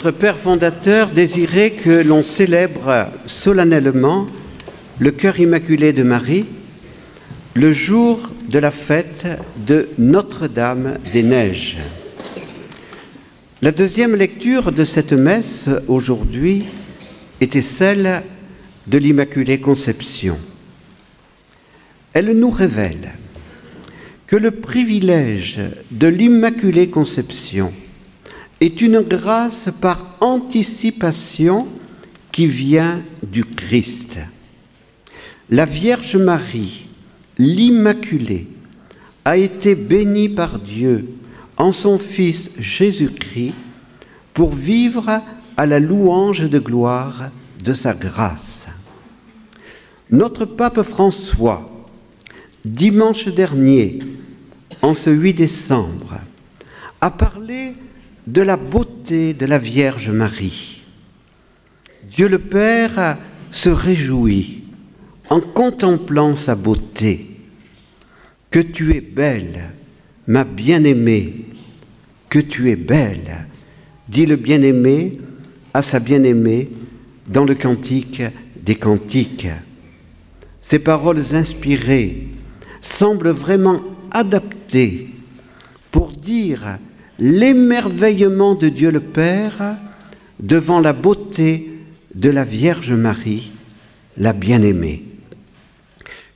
Notre Père fondateur désirait que l'on célèbre solennellement le cœur immaculé de Marie le jour de la fête de Notre-Dame-des-Neiges. La deuxième lecture de cette messe aujourd'hui était celle de l'Immaculée Conception. Elle nous révèle que le privilège de l'Immaculée Conception est une grâce par anticipation qui vient du Christ. La Vierge Marie, l'Immaculée, a été bénie par Dieu en son Fils Jésus-Christ pour vivre à la louange de gloire de sa grâce. Notre pape François, dimanche dernier, en ce 8 décembre, a parlé de la beauté de la Vierge Marie. Dieu le Père se réjouit en contemplant sa beauté. Que tu es belle, ma bien-aimée, que tu es belle, dit le bien-aimé à sa bien-aimée dans le Cantique des Cantiques. Ces paroles inspirées semblent vraiment adaptées pour dire l'émerveillement de Dieu le Père devant la beauté de la Vierge Marie, la bien-aimée.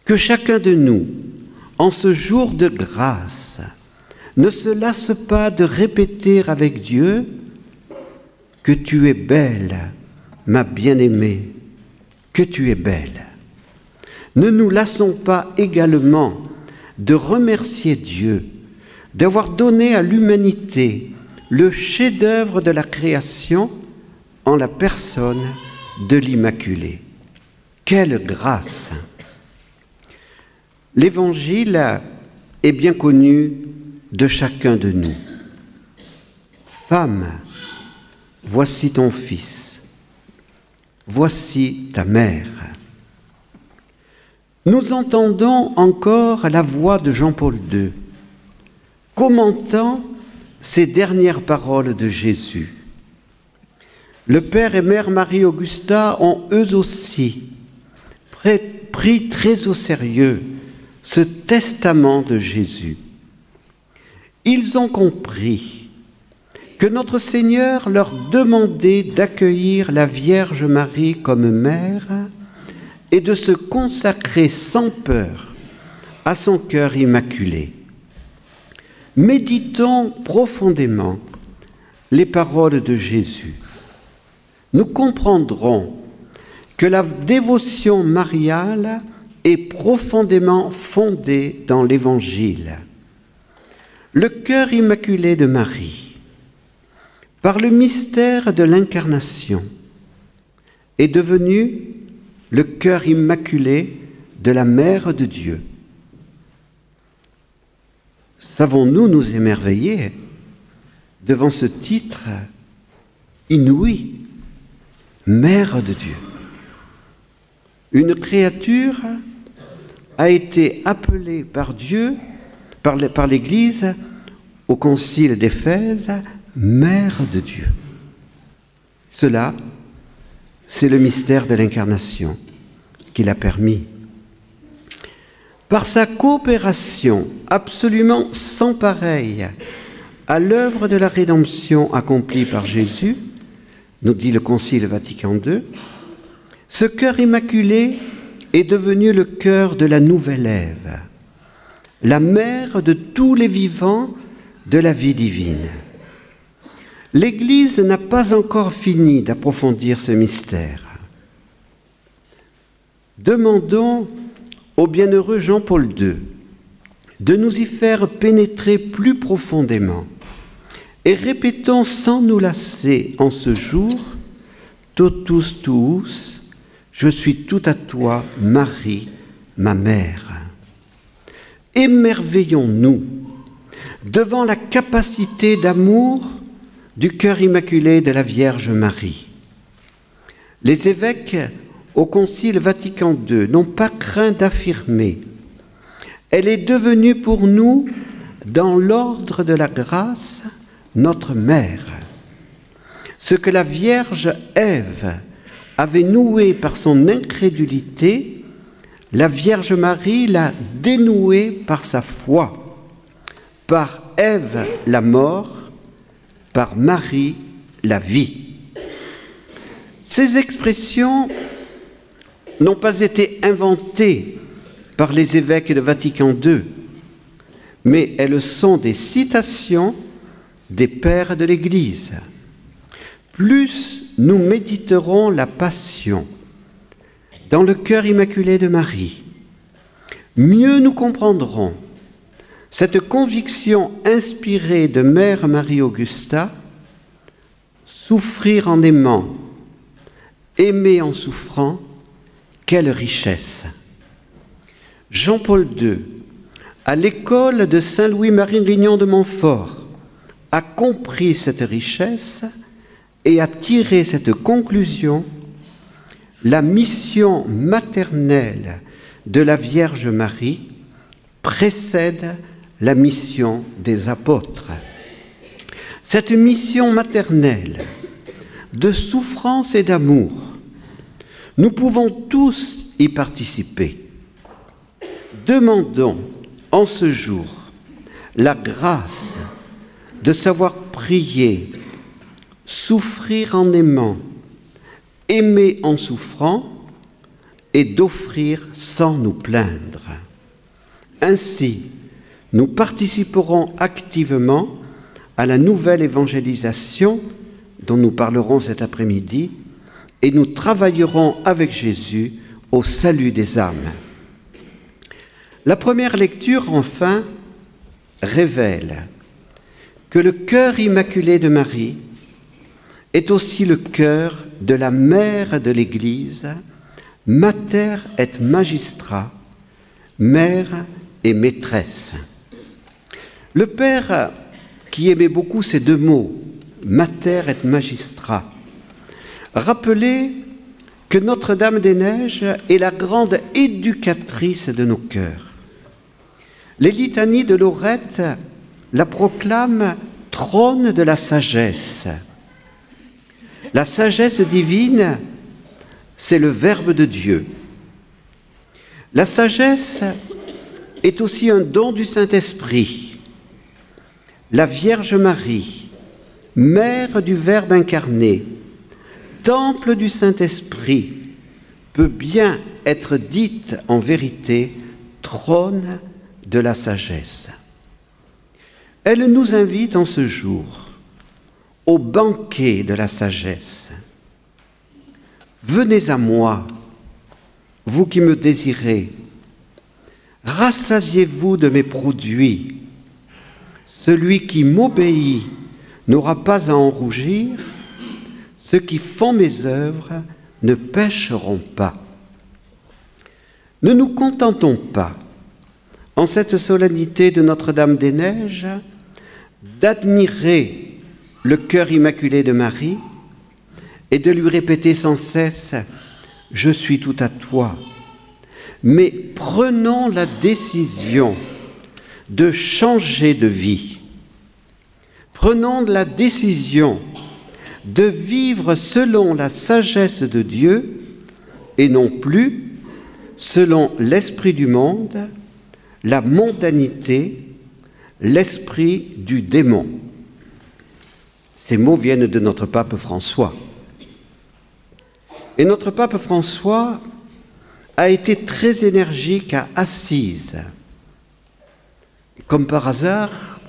Que chacun de nous, en ce jour de grâce, ne se lasse pas de répéter avec Dieu que tu es belle, ma bien-aimée, que tu es belle. Ne nous lassons pas également de remercier Dieu d'avoir donné à l'humanité le chef-d'œuvre de la création en la personne de l'Immaculée. Quelle grâce! L'Évangile est bien connu de chacun de nous. Femme, voici ton fils, voici ta mère. Nous entendons encore la voix de Jean-Paul II, commentant ces dernières paroles de Jésus. Le Père et Mère Marie-Augusta ont eux aussi pris très au sérieux ce testament de Jésus. Ils ont compris que notre Seigneur leur demandait d'accueillir la Vierge Marie comme mère et de se consacrer sans peur à son cœur immaculé. Méditons profondément les paroles de Jésus. Nous comprendrons que la dévotion mariale est profondément fondée dans l'Évangile. Le cœur immaculé de Marie, par le mystère de l'incarnation, est devenu le cœur immaculé de la Mère de Dieu. Savons-nous nous émerveiller devant ce titre inouï, Mère de Dieu? Une créature a été appelée par Dieu, par l'Église, au concile d'Éphèse, Mère de Dieu. Cela, c'est le mystère de l'incarnation qu'il a permis. Par sa coopération absolument sans pareille à l'œuvre de la rédemption accomplie par Jésus, nous dit le Concile Vatican II, ce cœur immaculé est devenu le cœur de la nouvelle Ève, la mère de tous les vivants de la vie divine. L'Église n'a pas encore fini d'approfondir ce mystère. Demandons au bienheureux Jean-Paul II de nous y faire pénétrer plus profondément et répétons sans nous lasser en ce jour « Totus tuus, je suis tout à toi, Marie, ma mère ». Émerveillons-nous devant la capacité d'amour du cœur immaculé de la Vierge Marie. Les évêques au Concile Vatican II n'ont pas craint d'affirmer « Elle est devenue pour nous, dans l'ordre de la grâce, notre mère ». Ce que la Vierge Ève avait noué par son incrédulité, la Vierge Marie l'a dénoué par sa foi. Par Ève, la mort, par Marie, la vie. Ces expressions n'ont pas été inventées par les évêques de Vatican II, mais elles sont des citations des pères de l'Église. Plus nous méditerons la Passion dans le cœur immaculé de Marie, mieux nous comprendrons cette conviction inspirée de Mère Marie-Augusta: souffrir en aimant, aimer en souffrant, quelle richesse! Jean-Paul II, à l'école de Saint-Louis-Marie Grignon de Montfort, a compris cette richesse et a tiré cette conclusion: la mission maternelle de la Vierge Marie précède la mission des apôtres. Cette mission maternelle de souffrance et d'amour, nous pouvons tous y participer. Demandons en ce jour la grâce de savoir prier, souffrir en aimant, aimer en souffrant et d'offrir sans nous plaindre. Ainsi, nous participerons activement à la nouvelle évangélisation dont nous parlerons cet après-midi et nous travaillerons avec Jésus au salut des âmes. La première lecture, enfin, révèle que le cœur immaculé de Marie est aussi le cœur de la mère de l'Église, mater et magistra, mère et maîtresse. Le Père, qui aimait beaucoup ces deux mots, mater et magistra, rappelait que Notre-Dame-des-Neiges est la grande éducatrice de nos cœurs. Les litanies de Lorette la proclament trône de la sagesse. La sagesse divine, c'est le Verbe de Dieu. La sagesse est aussi un don du Saint-Esprit. La Vierge Marie, mère du Verbe incarné, temple du Saint-Esprit, peut bien être dite en vérité trône de la sagesse. Elle nous invite en ce jour au banquet de la sagesse. Venez à moi, vous qui me désirez, rassasiez-vous de mes produits. Celui qui m'obéit n'aura pas à en rougir, ceux qui font mes œuvres ne pécheront pas. Ne nous contentons pas, en cette solennité de Notre-Dame-des-Neiges, d'admirer le cœur immaculé de Marie et de lui répéter sans cesse « Je suis tout à toi », mais prenons la décision de changer de vie. Prenons la décision de vivre selon la sagesse de Dieu et non plus selon l'esprit du monde, la mondanité, l'esprit du démon. Ces mots viennent de notre pape François. Et notre pape François a été très énergique à Assise. Comme par hasard,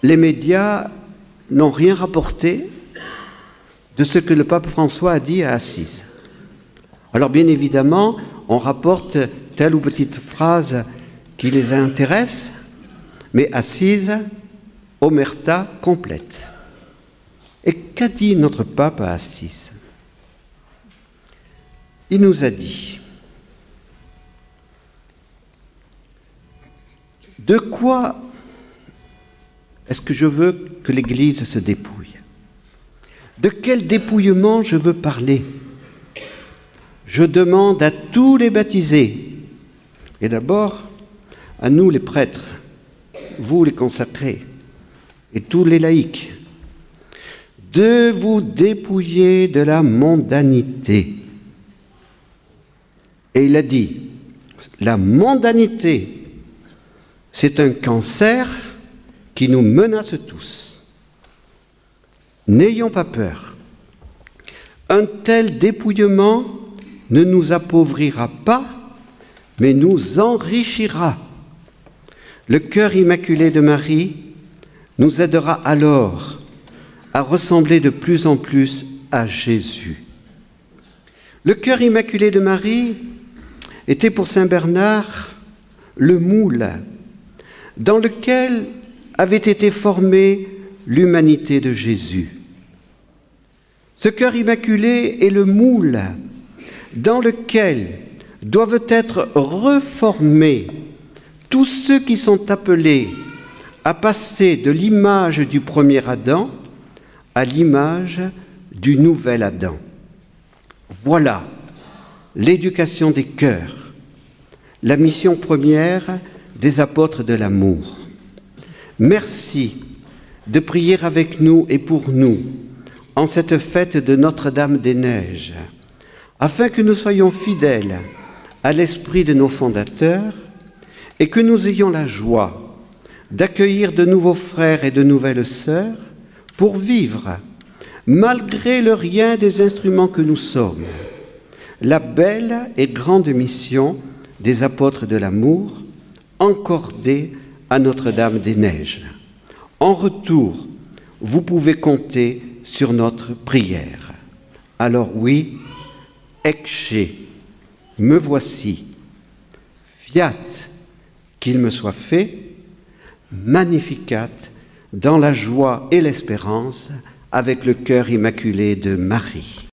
les médias n'ont rien rapporté de ce que le pape François a dit à Assise. Alors bien évidemment, on rapporte telle ou petite phrase qui les intéresse, mais Assise, omerta complète. Et qu'a dit notre pape à Assise? Il nous a dit: de quoi est-ce que je veux que l'Église se dépouille? De quel dépouillement je veux parler? Je demande à tous les baptisés, et d'abord à nous les prêtres, vous les consacrés, et tous les laïcs, de vous dépouiller de la mondanité. Et il a dit, la mondanité, c'est un cancer qui nous menace tous. N'ayons pas peur. Un tel dépouillement ne nous appauvrira pas, mais nous enrichira. Le cœur immaculé de Marie nous aidera alors à ressembler de plus en plus à Jésus. Le cœur immaculé de Marie était pour saint Bernard le moule dans lequel avait été formée l'humanité de Jésus. Ce cœur immaculé est le moule dans lequel doivent être reformés tous ceux qui sont appelés à passer de l'image du premier Adam à l'image du nouvel Adam. Voilà l'éducation des cœurs, la mission première des apôtres de l'amour. Merci de prier avec nous et pour nous en cette fête de Notre-Dame-des-Neiges, afin que nous soyons fidèles à l'esprit de nos fondateurs et que nous ayons la joie d'accueillir de nouveaux frères et de nouvelles sœurs pour vivre, malgré le rien des instruments que nous sommes, la belle et grande mission des apôtres de l'amour encordée à Notre-Dame-des-Neiges. En retour, vous pouvez compter sur notre prière. Alors oui, ecce, me voici, fiat, qu'il me soit fait, magnificat, dans la joie et l'espérance, avec le cœur immaculé de Marie.